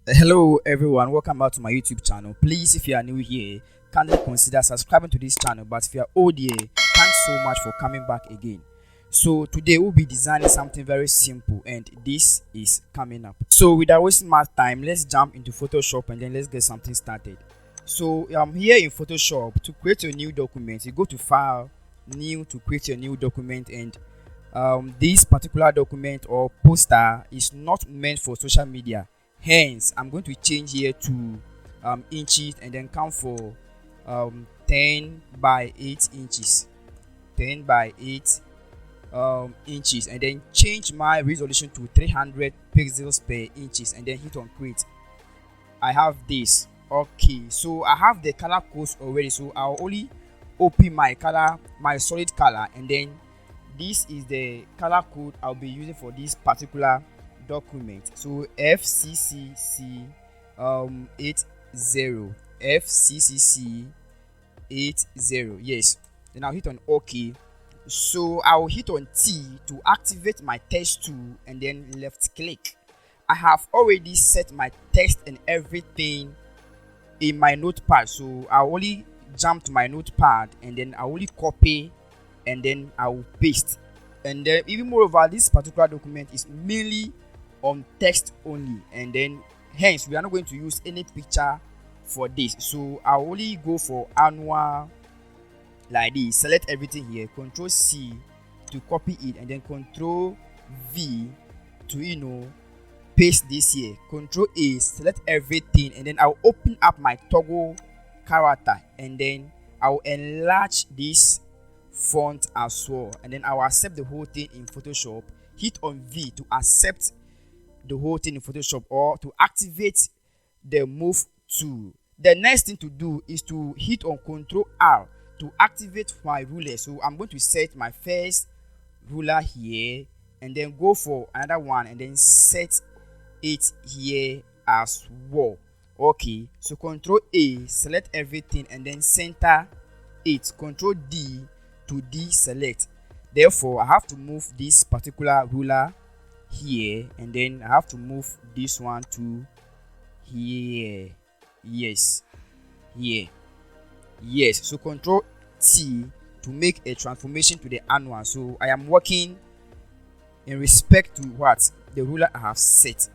Hello everyone, welcome back to my YouTube channel. Please, if you are new here, kindly consider subscribing to this channel. But if you are old here, thanks so much for coming back again. So today we'll be designing something very simple, and this is coming up. So without wasting much time, let's jump into Photoshop and then let's get something started. So I'm here in Photoshop. To create a new document, you go to File, New to create a new document, and this particular document or poster is not meant for social media. Hence, I'm going to change here to inches and then count for 10 by 8 inches. 10 by 8 inches, and then change my resolution to 300 pixels per inches and then hit on create. I have this. Okay, so I have the color codes already, so I'll only open my color, my solid color, and then this is the color code I'll be using for this particular document. So FCCC 80, FCCC 80, yes. Then I'll hit on OK. So I'll hit on T to activate my text tool and then left click. I have already set my text and everything in my notepad, so I'll only jump to my notepad and then I'll only copy and then I will paste. And then even moreover, this particular document is mainly on text only, and then hence we are not going to use any picture for this. So I'll only go for annual like this. Select everything here, Control C to copy it, and then Control V to paste this here. Control A, select everything, and then I'll open up my toggle character, and then I'll enlarge this font as well, and then I'll accept the whole thing in Photoshop. Hit on V to accept the whole thing in Photoshop or to activate the move tool. The next thing to do is to hit on Control R to activate my ruler. So I'm going to set my first ruler here and then go for another one and then set it here as well. Okay, so Control A, select everything and then center it. Control D to deselect. Therefore, I have to move this particular ruler here, and then I have to move this one to here. Yes, here. Yes. So Control T to make a transformation to the annual. So I am working in respect to what the ruler I have set.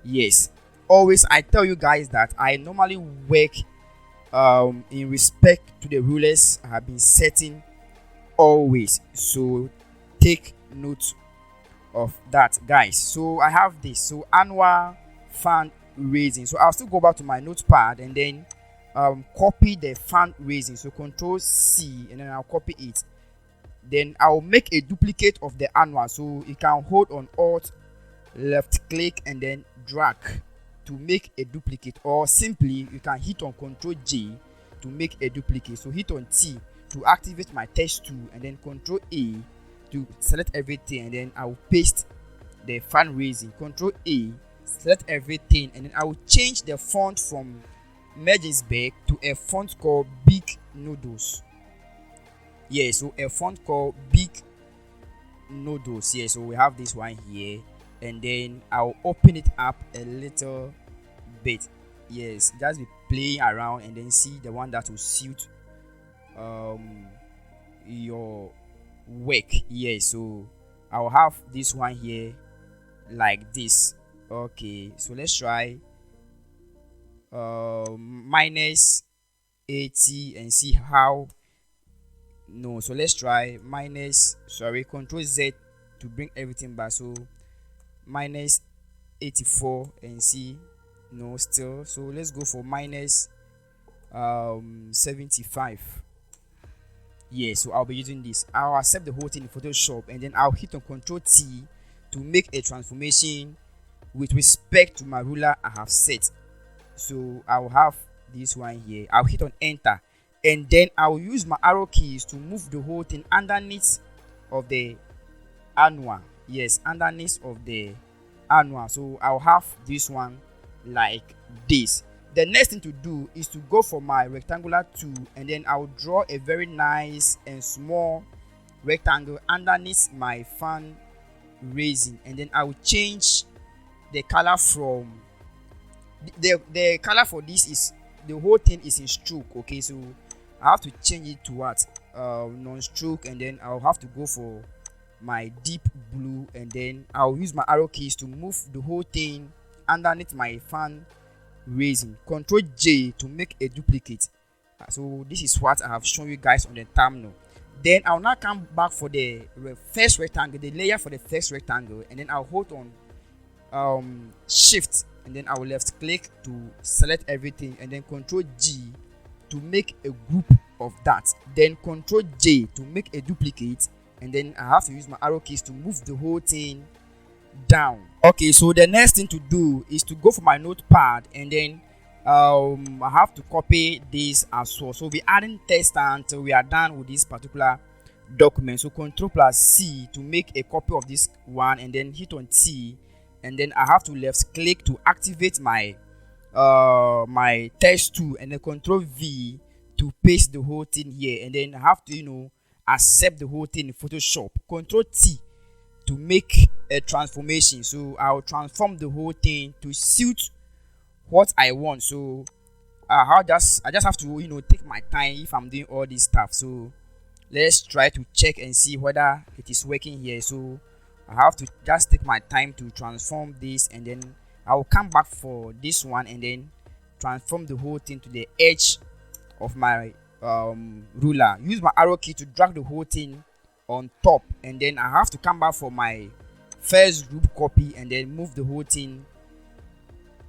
Yes. Always I tell you guys that I normally work in respect to the rulers I have been setting always, so take note of that, guys. So I have this, so annual fundraising. So I'll still go back to my notepad and then copy the fundraising. So Control C and then I'll copy it. Then I'll make a duplicate of the annual. So you can hold on Alt, left click and then drag to make a duplicate, or simply you can hit on Control J to make a duplicate. So hit on T to activate my text tool and then Control A to select everything, and then I will paste the fundraising. Control A, select everything, and then I will change the font from Mergensberg to a font called Big Noodles. Yeah, so a font called Big Noodles. Yeah, so we have this one here, and then I'll open it up a little bit. Yes, just be playing around and then see the one that will suit your work. Yeah, so I'll have this one here like this. Okay, so let's try minus 80 and see how. No, so let's try minus, sorry, Control Z to bring everything back. So minus 84 and see. No, still. So let's go for minus 75. Yeah, so I'll be using this. I'll accept the whole thing in Photoshop and then I'll hit on Control T to make a transformation with respect to my ruler I have set. So I'll have this one here. I'll hit on enter, and then I'll use my arrow keys to move the whole thing underneath of the annual. Yes, underneath of the annual. So I'll have this one like this. The next thing to do is to go for my rectangular tool and then I'll draw a very nice and small rectangle underneath my fundraising, and then I will change the color from the color for this is, the whole thing is in stroke. Okay, so I have to change it to what, non-stroke, and then I'll have to go for my deep blue, and then I'll use my arrow keys to move the whole thing underneath my fan raising. Control J to make a duplicate. So this is what I have shown you guys on the thumbnail. Then I'll now come back for the first rectangle, the layer for the first rectangle, and then I'll hold on shift, and then I will left click to select everything, and then control G to make a group of that. Then control J to make a duplicate, and then I have to use my arrow keys to move the whole thing down. Okay, so the next thing to do is to go for my notepad, and then I have to copy this as well. So we're adding text until we are done with this particular document. So Control plus C to make a copy of this one, and then hit on T, and then I have to left click to activate my my text tool, and then Control V to paste the whole thing here, and then I have to accept the whole thing in Photoshop. Control T to make a transformation. So I'll transform the whole thing to suit what I want. So I just have to take my time if I'm doing all this stuff. So let's try to check and see whether it is working here. So I have to just take my time to transform this, and then I will come back for this one, and then transform the whole thing to the edge of my ruler. Use my arrow key to drag the whole thing on top, and then I have to come back for my first group copy, and then move the whole thing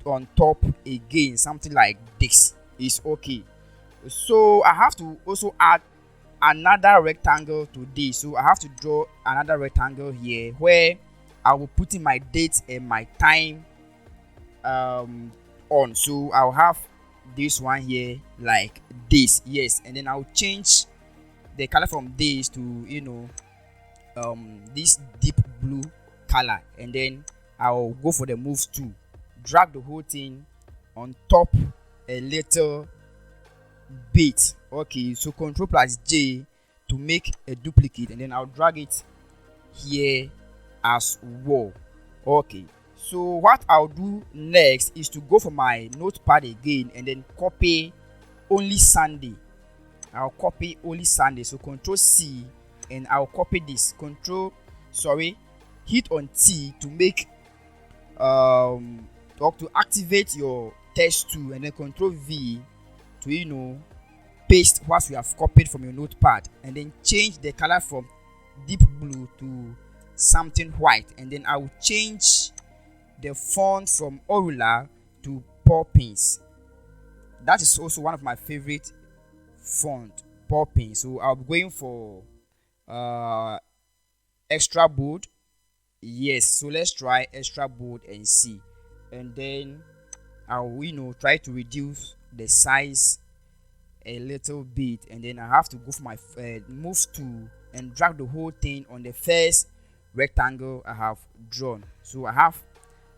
on top again, something like this is okay. So I have to also add another rectangle to this. So I have to draw another rectangle here where I will put in my date and my time on. So I'll have this one here like this, yes, and then I'll change the color from this to this deep blue color, and then I'll go for the move tool, drag the whole thing on top a little bit. Okay, so Control plus J to make a duplicate, and then I'll drag it here as well. Okay, so what I'll do next is to go for my notepad again, and then copy only Sunday. I'll copy only Sunday. So Control C, and I'll copy this. Hit on T to make to activate your text tool, and then Control V to paste what we have copied from your notepad, and then change the color from deep blue to something white, and then I will change the font from Orula to Poppins. That is also one of my favorite font, Poppins. So I'll be going for extra bold. Yes, so let's try extra bold and see, and then I'll try to reduce the size a little bit, and then I have to go for my move tool and drag the whole thing on the first rectangle I have drawn. So I have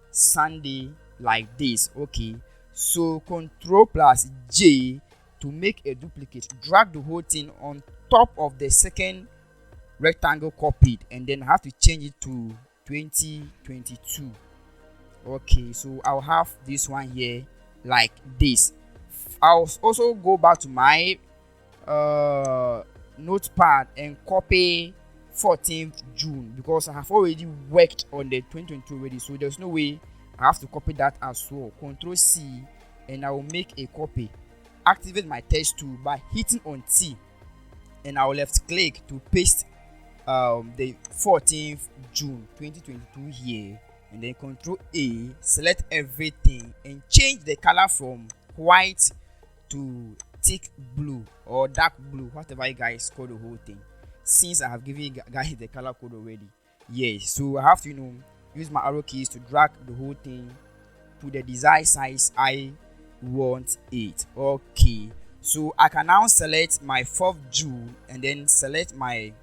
Sunday like this. Okay, so Control plus J to make a duplicate, drag the whole thing on top of the second rectangle copied, and then I have to change it to 2022. Okay, so I'll have this one here like this. I'll also go back to my notepad and copy 14th June, because I have already worked on the 2022 already, so there's no way I have to copy that as well. Control C, and I will make a copy. Activate my text tool by hitting on T, and I will left click to paste the 14th June 2022 here, and then Control A, select everything and change the color from white to thick blue or dark blue, whatever you guys call the whole thing, since I have given you guys the color code already. Yes, so I have to use my arrow keys to drag the whole thing to the desired size I want it. Okay, so I can now select my 4th June, and then select my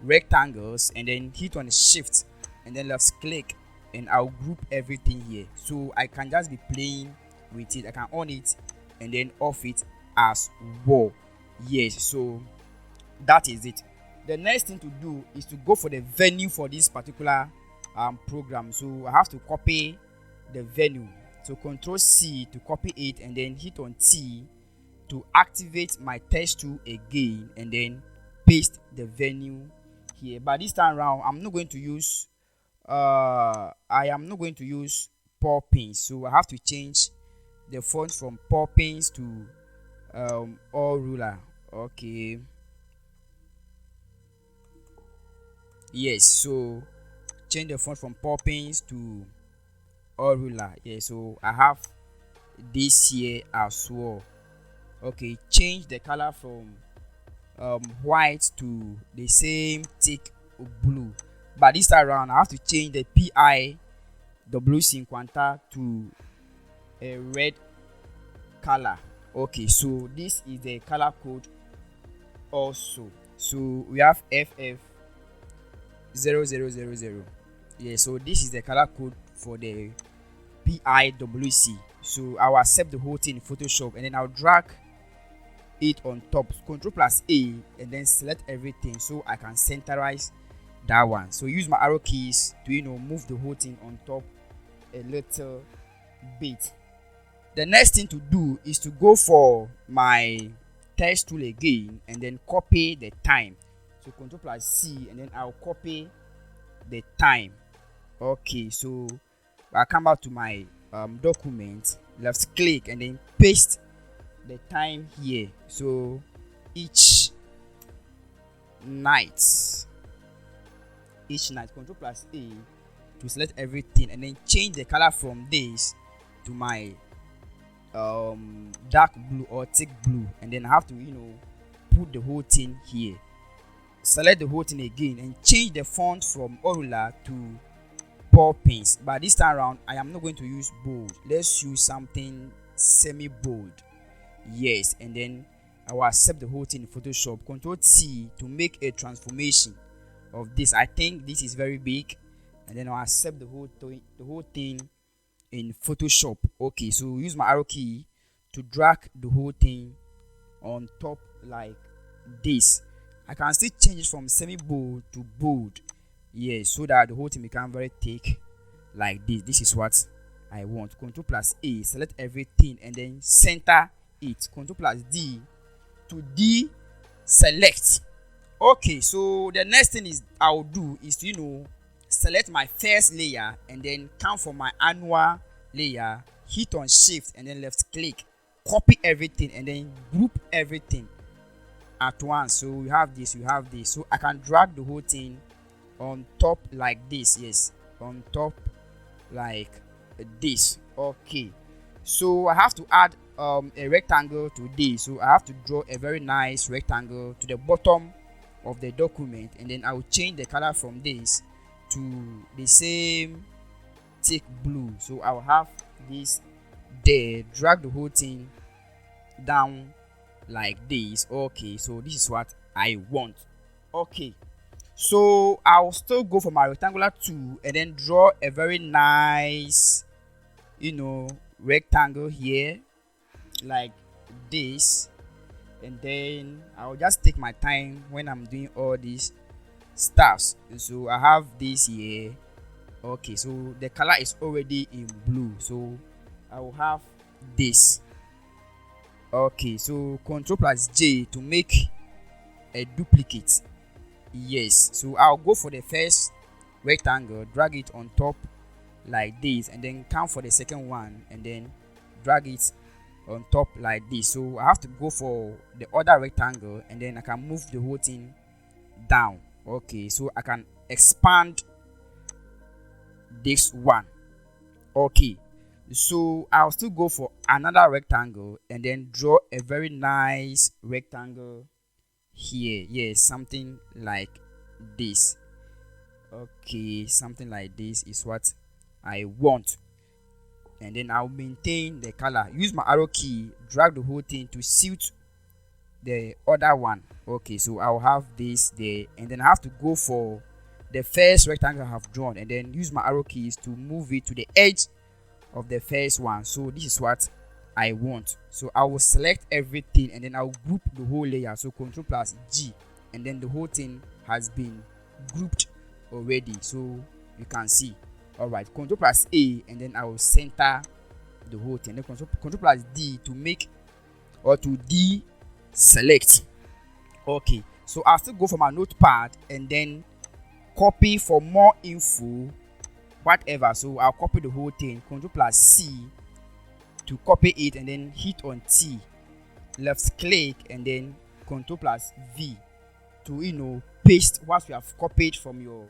rectangles, and then hit on shift, and then left click, and I'll group everything here, so I can just be playing with it. I can on it and then off it as well. Yes, so that is it. The next thing to do is to go for the venue for this particular program. So I have to copy the venue. So Control C to copy it, and then hit on T to activate my text tool again, and then paste the venue here. But this time around, I am not going to use Poppins, so I have to change the font from Poppins to all ruler. Okay, yes, so change the font from Poppins to all ruler. Yeah, so I have this here as well. Okay, change the color from white to the same thick blue, but this time around I have to change the PIWC to a red color. Okay, so this is the color code also. So we have FF0000. Yeah, so this is the color code for the PIWC. So I'll accept the whole thing in Photoshop, and then I'll drag it on top, Ctrl+A, and then select everything so I can centerize that one. So use my arrow keys to move the whole thing on top a little bit. The next thing to do is to go for my text tool again, and then copy the time. So Ctrl+C, and then I'll copy the time. Okay, so I'll come back to my document, left click, and then paste the time here. So each night, Ctrl+A to select everything, and then change the color from this to my dark blue or thick blue, and then I have to put the whole thing here. Select the whole thing again and change the font from Orula to Poppins, but this time around I am not going to use bold. Let's use something semi-bold. Yes, and then I will accept the whole thing in Photoshop. Ctrl+T to make a transformation of this. I think this is very big, and then I'll accept the whole thing in Photoshop. Okay, so use my arrow key to drag the whole thing on top like this. I can still change it from semi-bold to bold. Yes, so that the whole thing become very thick like this. This is what I want. Ctrl+A, select everything, and then center it. Ctrl+D to deselect. Okay, so the next thing I'll do is to select my first layer, and then come for my annual layer, hit on shift, and then left click, copy everything, and then group everything at once. So we have this, so I can drag the whole thing on top like this. Yes, on top like this. Okay, so I have to add a rectangle to this, so I have to draw a very nice rectangle to the bottom of the document, and then I will change the color from this to the same thick blue. So I will have this there, drag the whole thing down like this. Okay, so this is what I want. Okay, so I'll still go for my rectangular tool, and then draw a very nice rectangle here like this, and then I'll just take my time when I'm doing all these stuffs. So I have this here. Okay, so the color is already in blue, so I will have this. Okay, so Ctrl+J to make a duplicate. Yes, so I'll go for the first rectangle, drag it on top like this, and then come for the second one, and then drag it on top like this. So I have to go for the other rectangle, and then I can move the whole thing down. Okay, so I can expand this one. Okay, so I'll still go for another rectangle, and then draw a very nice rectangle here. Yes, something like this. Okay, something like this is what I want, and then I'll maintain the color. Use my arrow key, drag the whole thing to suit the other one. Okay, so I'll have this there, and then I have to go for the first rectangle I have drawn, and then use my arrow keys to move it to the edge of the first one. So this is what I want. So I will select everything, and then I'll group the whole layer. So Ctrl+G, and then the whole thing has been grouped already, so you can see. All right, Ctrl+A, and then I will center the whole thing. Then control plus D to make or to deselect. Okay, so I'll still go for my notepad and then copy for more info, whatever. So I'll copy the whole thing, control plus C to copy it, and then hit on T, left click, and then control plus V to paste what we have copied from your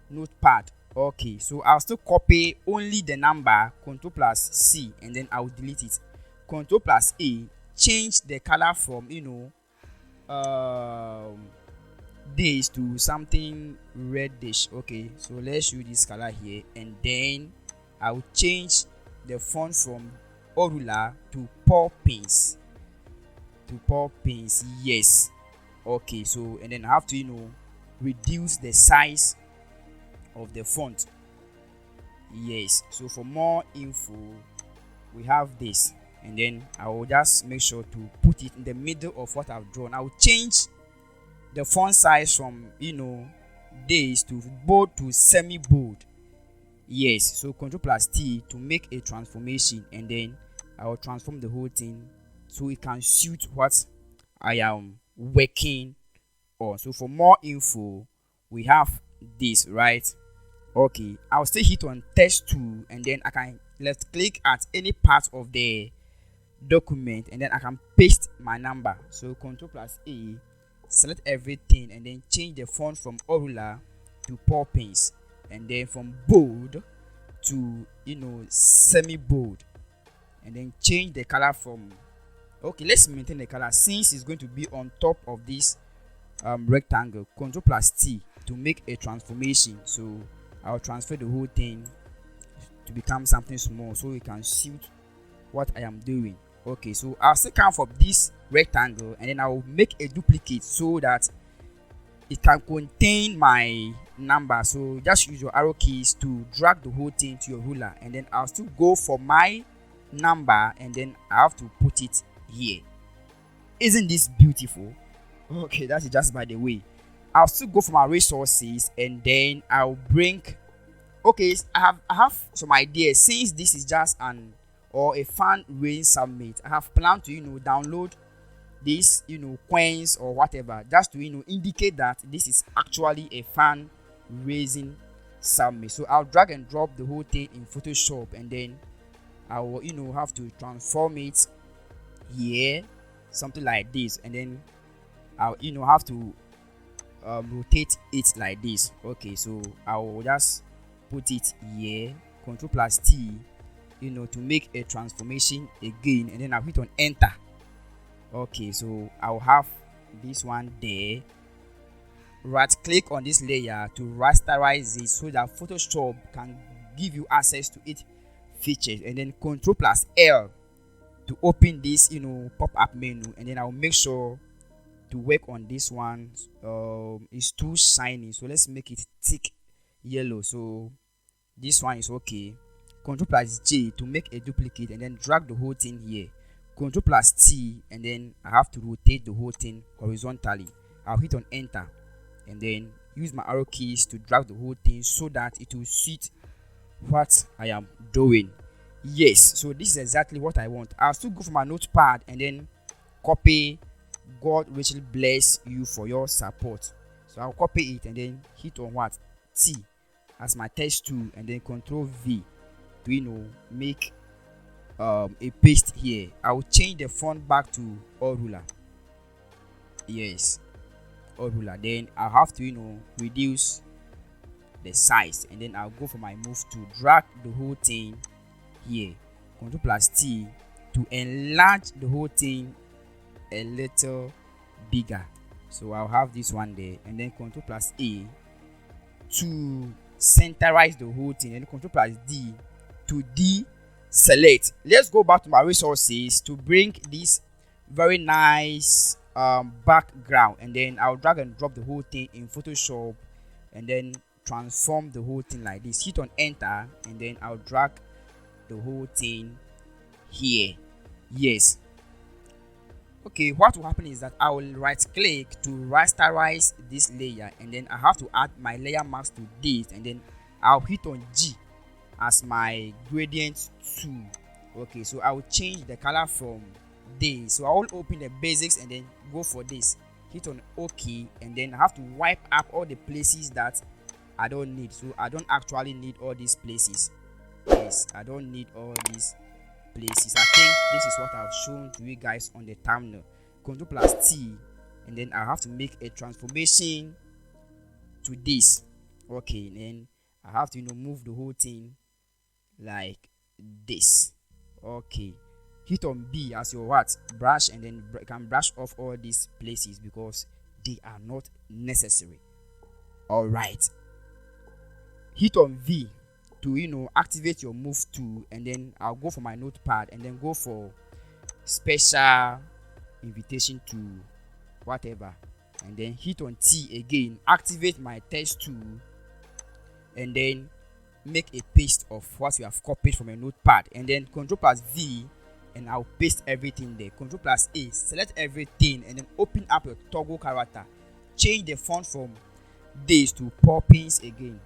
notepad. Okay, so I'll still copy only the number, control plus C, and then I'll delete it. Control plus A, change the color from this to something reddish. Okay, so let's use this color here, and then I'll change the font from Orula to Paul Pins. Yes. Okay, so and then I have to reduce the size of the font. Yes, so for more info we have this, and then I will just make sure to put it in the middle of what I've drawn. I will change the font size from this to bold to semi bold. Yes, so control plus T to make a transformation, and then I will transform the whole thing so it can suit what I am working on. So for more info we have this, right? Okay, I'll still hit on text tool, and then I can left click at any part of the document, and then I can paste my number. So control plus A, select everything, and then change the font from Orula to Paul Pins, and then from bold to semi bold, and then change the color from, okay, let's maintain the color since it's going to be on top of this rectangle. Control plus T to make a transformation. So I'll transfer the whole thing to become something small so it can suit what I am doing. Okay, so I'll still come for this rectangle, and then I'll make a duplicate so that it can contain my number. So just use your arrow keys to drag the whole thing to your ruler, and then I'll still go for my number, and then I have to put it here. Isn't this beautiful? Okay, that's it just by the way. I'll still go for my resources, and then I'll bring, okay, I have some ideas. Since this is just a fundraising summit, I have planned to download these coins or whatever, just to indicate that this is actually a fundraising summit. So I'll drag and drop the whole thing in Photoshop, and then I will have to transform it here, something like this, and then I'll have to rotate it like this. Okay, so I will just put it here, control plus T to make a transformation again, and then I'll hit on enter. Okay, so I'll have this one there. Right click on this layer to rasterize it so that Photoshop can give you access to its features, and then control plus L to open this pop-up menu, and then I'll make sure to work on this one. It's too shiny, so let's make it thick yellow. So this one is okay. Control plus J to make a duplicate, and then drag the whole thing here. Control plus T, and then I have to rotate the whole thing horizontally. I'll hit on enter, and then use my arrow keys to drag the whole thing so that it will suit what I am doing. Yes, so this is exactly what I want. I'll still go for my notepad and then copy God richly bless you for your support. So I'll copy it and then hit on what? T as my text tool, and then Control V to make a paste here. I will change the font back to Orula. Yes, Orula. Then I'll have to reduce the size, and then I'll go for my move to drag the whole thing here. Control plus T to enlarge the whole thing a little bigger. So I'll have this one there, and then Control plus A to centerize the whole thing, and Control plus D to deselect. Let's go back to my resources to bring this very nice background, and then I'll drag and drop the whole thing in Photoshop, and then transform the whole thing like this. Hit on enter, and then I'll drag the whole thing here. Yes. Okay, what will happen is that I will right click to rasterize this layer, and then I have to add my layer mask to this, and then I'll hit on G as my gradient tool. Okay, so I will change the color from this. So I will open the basics and then go for this, hit on OK, and then I have to wipe up all the places that I don't need. So I don't actually need all these places. Yes, I don't need all these places. I think this is what I've shown to you guys on the thumbnail. Ctrl plus T, and then I have to make a transformation to this. Okay, and then I have to move the whole thing like this. Okay, hit on B as your what brush, and then you can brush off all these places because they are not necessary. All right, hit on V to activate your move tool, and then I'll go for my notepad and then go for special invitation to whatever, and then hit on T again, activate my text tool, and then make a paste of what you have copied from a notepad, and then Ctrl plus V, and I'll paste everything there. Ctrl plus A, select everything, and then open up your toggle character, change the font from this to Poppins again.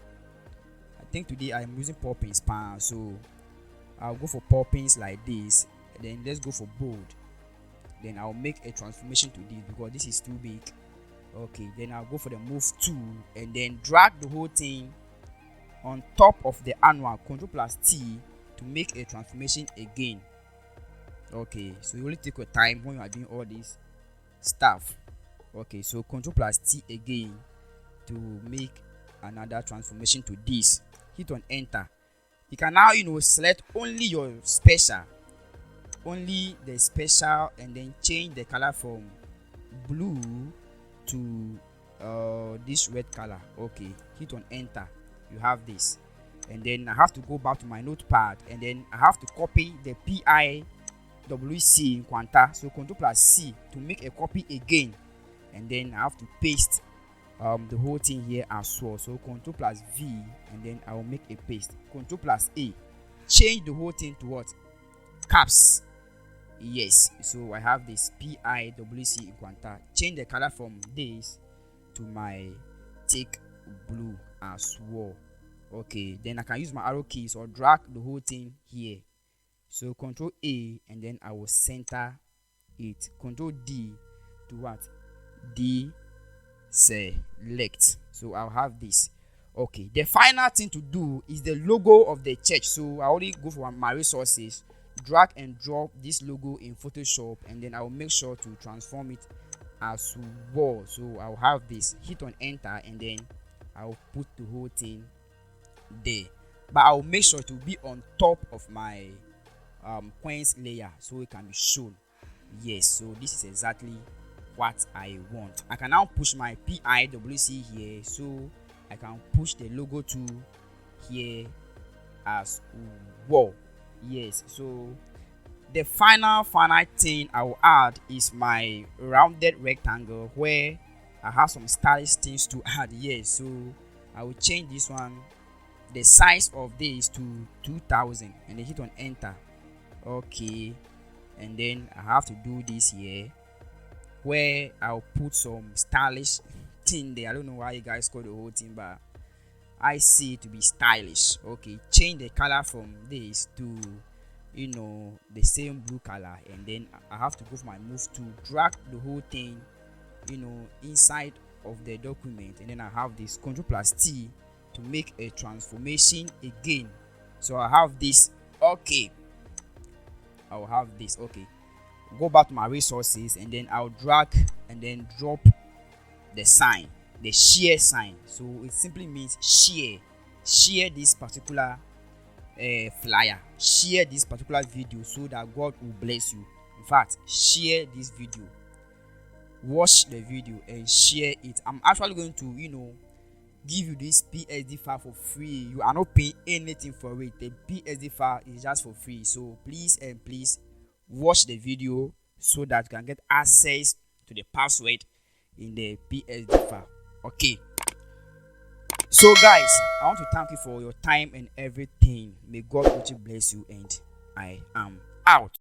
I think today I'm using Poppins pan, so I'll go for Poppins like this, and then let's go for bold. Then I'll make a transformation to this because this is too big. Okay, then I'll go for the move tool and then drag the whole thing on top of the annual. Ctrl plus T to make a transformation again. Okay, so you only take your time when you are doing all this stuff. Okay, so Ctrl plus T again to make another transformation to this. Hit on enter. You can now select only your special, only the special, and then change the color from blue to this red color. Okay, hit on enter. You have this, and then I have to go back to my notepad, and then I have to copy the PIWC in Quanta. So Ctrl plus C to make a copy again, and then I have to paste the whole thing here as well. So Ctrl plus V, and then I will make a paste. Ctrl plus A, change the whole thing to what? Caps. Yes, so I have this PIWC in Quanta. Change the color from this to my thick blue as well. Okay, then I can use my arrow keys or drag the whole thing here. So Ctrl A, and then I will center it. Ctrl D to what? Select. So I'll have this. Okay, the final thing to do is the logo of the church. So I already go for my resources, drag and drop this logo in Photoshop, and then I will make sure to transform it as well. So I'll have this, hit on enter, and then I'll put the whole thing there, but I'll make sure to be on top of my coins layer so it can be shown. Yes, so this is exactly what I want. I can now push my PIWC here, so I can push the logo to here as well. Yes, so the final thing I will add is my rounded rectangle, where I have some stylish things to add here. So I will change this one, the size of this to 2000, and then hit on enter. Okay, and then I have to do this here, where I'll put some stylish thing there. I don't know why you guys call the whole thing, but I see it to be stylish. Okay, change the color from this to the same blue color, and then I have to go for my move to drag the whole thing inside of the document, and then I have this Ctrl plus T to make a transformation again. So I have this. Okay, I'll have this. Okay, go back to my resources, and then I'll drag and then drop the sign, the share sign. So it simply means share this particular flyer, share this particular video, so that God will bless you. In fact, share this video, watch the video and share it. I'm actually going to give you this PSD file for free. You are not paying anything for it. The PSD file is just for free. So please watch the video so that you can get access to the password in the PSD file. Okay, so guys, I want to thank you for your time and everything. May God richly bless you, and I am out.